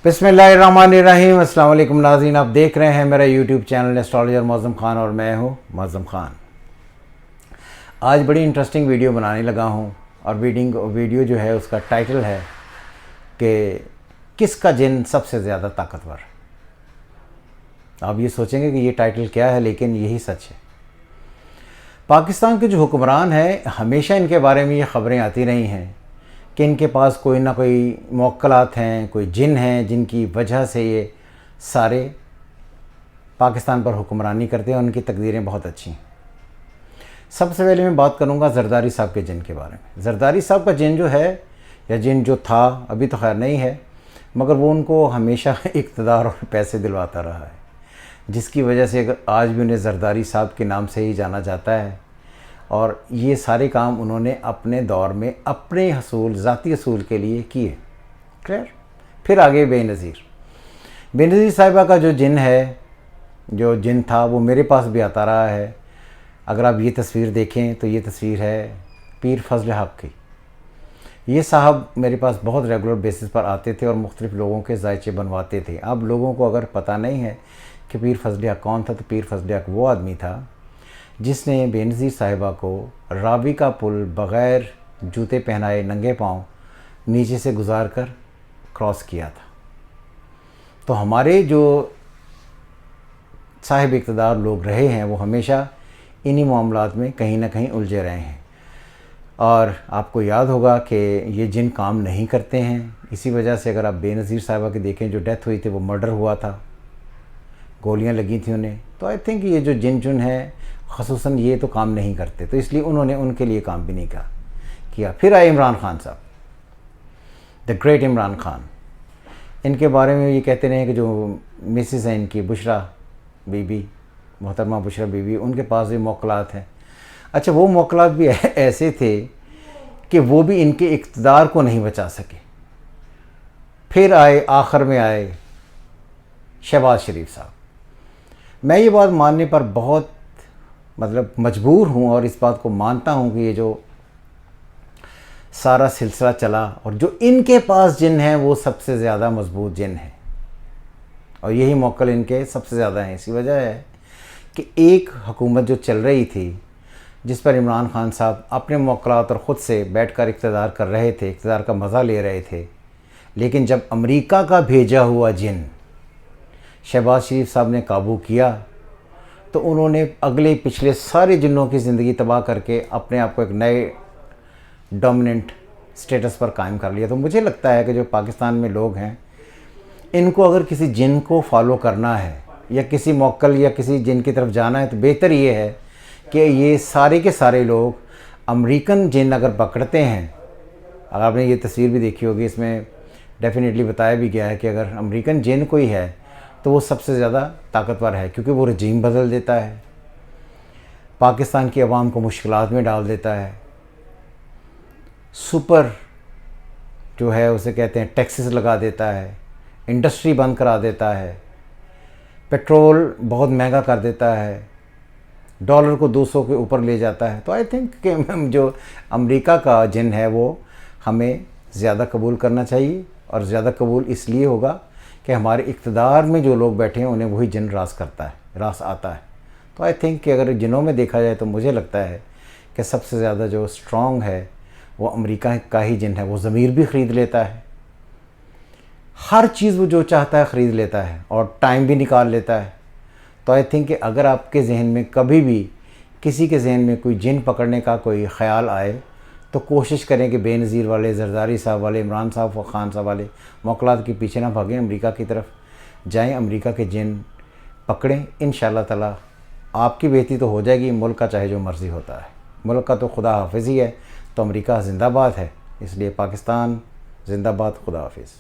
बिस्मिल्लाहिर्रहमानिर्रहीम। अस्सलाम वालेकुम नाज़रीन, आप देख रहे हैं मेरा YouTube channel astrologer Mauzam Khan और मैं हूं मौज़म ख़ान। आज बड़ी इंटरेस्टिंग वीडियो बनाने लगा हूं और वीडियो जो है उसका टाइटल है कि किसका जिन सबसे ज़्यादा ताकतवर। आप ये सोचेंगे कि ये टाइटल क्या है, लेकिन यही सच है। पाकिस्तान के जो हुक्मरान हैं, हमेशा इनके बारे में ये ख़बरें आती रही हैं कि इनके पास कोई ना कोई मौक्कलात हैं, कोई जिन हैं जिनकी वजह से ये सारे पाकिस्तान पर हुक्मरानी करते हैं। उनकी तकदीरें बहुत अच्छी हैं। सबसे पहले मैं बात करूंगा ज़रदारी साहब के जिन के बारे में। ज़रदारी साहब का जिन जो है, या जिन जो था, अभी तो खैर नहीं है, मगर वो उनको हमेशा इक़्तिदार और पैसे दिलवाता रहा है, जिसकी वजह से अगर आज भी उन्हें ज़रदारी साहब के नाम से ही जाना जाता है। और ये सारे काम उन्होंने अपने दौर में अपने ज़ाती असूल के लिए किए। क्लियर। फिर आगे बेनज़ीर साहिबा का जो जिन है, जो जिन था, वो मेरे पास भी आता रहा है। अगर आप ये तस्वीर देखें तो ये तस्वीर है पीर फजल हक की। ये साहब मेरे पास बहुत रेगुलर बेसिस पर आते थे और मुख्तलिफ़ लोगों के जायचे बनवाते थे। अब लोगों को अगर पता नहीं है कि पीर फजल हक कौन था, तो पीर फजल हक वो आदमी था जिसने बेनज़ीर साहिबा को रावी का पुल बग़ैर जूते पहनाए नंगे पाँव नीचे से गुज़ार कर क्रॉस किया था। तो हमारे जो साहिब इक़्तिदार लोग रहे हैं, वो हमेशा इन्हीं मामलात में कहीं ना कहीं उलझे रहे हैं। और आपको याद होगा कि ये जिन काम नहीं करते हैं। इसी वजह से अगर आप बेनज़ीर साहिबा की देखें, जो डेथ हुई थी, वो मर्डर हुआ था, गोलियां लगी थी उन्हें। तो आई थिंक ये जो जिन है, ख़ुसूसन ये तो काम नहीं करते, तो इसलिए उन्होंने उनके लिए काम भी नहीं किया। फिर आए इमरान खान साहब, द ग्रेट इमरान खान। इनके बारे में ये कहते रहे कि जो मिसिस हैं इनकी, बुशरा बीबी, मोहतरमा बुशरा बीबी, उनके पास भी मौक्कलात हैं। अच्छा, वो मौक्कलात भी ऐसे थे कि वो भी इनके इक़्तिदार को नहीं बचा सके। फिर आखिर में आए शहबाज शरीफ साहब। मैं ये बात मानने पर बहुत मजबूर हूँ और इस बात को मानता हूँ कि ये जो सारा सिलसिला चला और जो इनके पास जिन है, वो सबसे ज़्यादा मजबूत जिन है और यही मौक्कल इनके सबसे ज़्यादा हैं। इसी वजह है कि एक हुकूमत जो चल रही थी, जिस पर इमरान खान साहब अपने मौक्कलात और ख़ुद से बैठकर इक़्तिदार कर रहे थे, इक़्तिदार का मज़ा ले रहे थे, लेकिन जब अमेरिका का भेजा हुआ जिन शहबाज शरीफ साहब ने काबू किया, तो उन्होंने अगले पिछले सारे जिन्नों की ज़िंदगी तबाह करके अपने आप को एक नए डोमिनेंट स्टेटस पर कायम कर लिया। तो मुझे लगता है कि जो पाकिस्तान में लोग हैं, इनको अगर किसी जिन को फॉलो करना है या किसी मौक्कल या किसी जिन की तरफ जाना है, तो बेहतर ये है कि ये सारे के सारे लोग अमेरिकन जिन अगर पकड़ते हैं। अगर आपने ये तस्वीर भी देखी होगी, इसमें डेफिनेटली बताया भी गया है कि अगर अमेरिकन जिन कोई है तो वो सबसे ज़्यादा ताकतवर है, क्योंकि वो रजीम बदल देता है, पाकिस्तान की आवाम को मुश्किलात में डाल देता है, सुपर जो है उसे कहते हैं टैक्सेस लगा देता है, इंडस्ट्री बंद करा देता है, पेट्रोल बहुत महंगा कर देता है, डॉलर को 200 के ऊपर ले जाता है। तो आई थिंक कि जो अमेरिका का जिन है, वो हमें ज़्यादा कबूल करना चाहिए। और ज़्यादा कबूल इसलिए होगा कि हमारे इक़्तिदार में जो लोग बैठे हैं, उन्हें वही जिन रास आता है। तो आई थिंक कि अगर जिनों में देखा जाए तो मुझे लगता है कि सबसे ज़्यादा जो स्ट्रॉन्ग है वो अमेरिका का ही जिन है। वो ज़मीर भी ख़रीद लेता है, हर चीज़ वो जो चाहता है ख़रीद लेता है और टाइम भी निकाल लेता है। तो आई थिंक कि अगर आपके जहन में कभी भी किसी के जहन में कोई जिन पकड़ने का कोई ख़्याल आए, तो कोशिश करें कि बेनज़ीर वाले, ज़रदारी साहब वाले, इमरान साहब खान साहब वाले मौक्कलात के पीछे ना भागें, अमेरिका की तरफ जाएं, अमेरिका के जिन पकड़ें। इंशाअल्लाह ताला आपकी बेहतरी तो हो जाएगी। मुल्क का चाहे जो मर्ज़ी होता है, मुल्क का तो खुदा हाफिज़ ही है। तो अमेरिका ज़िंदाबाद है, इसलिए पाकिस्तान ज़िंदाबाद, खुदा हाफिज़।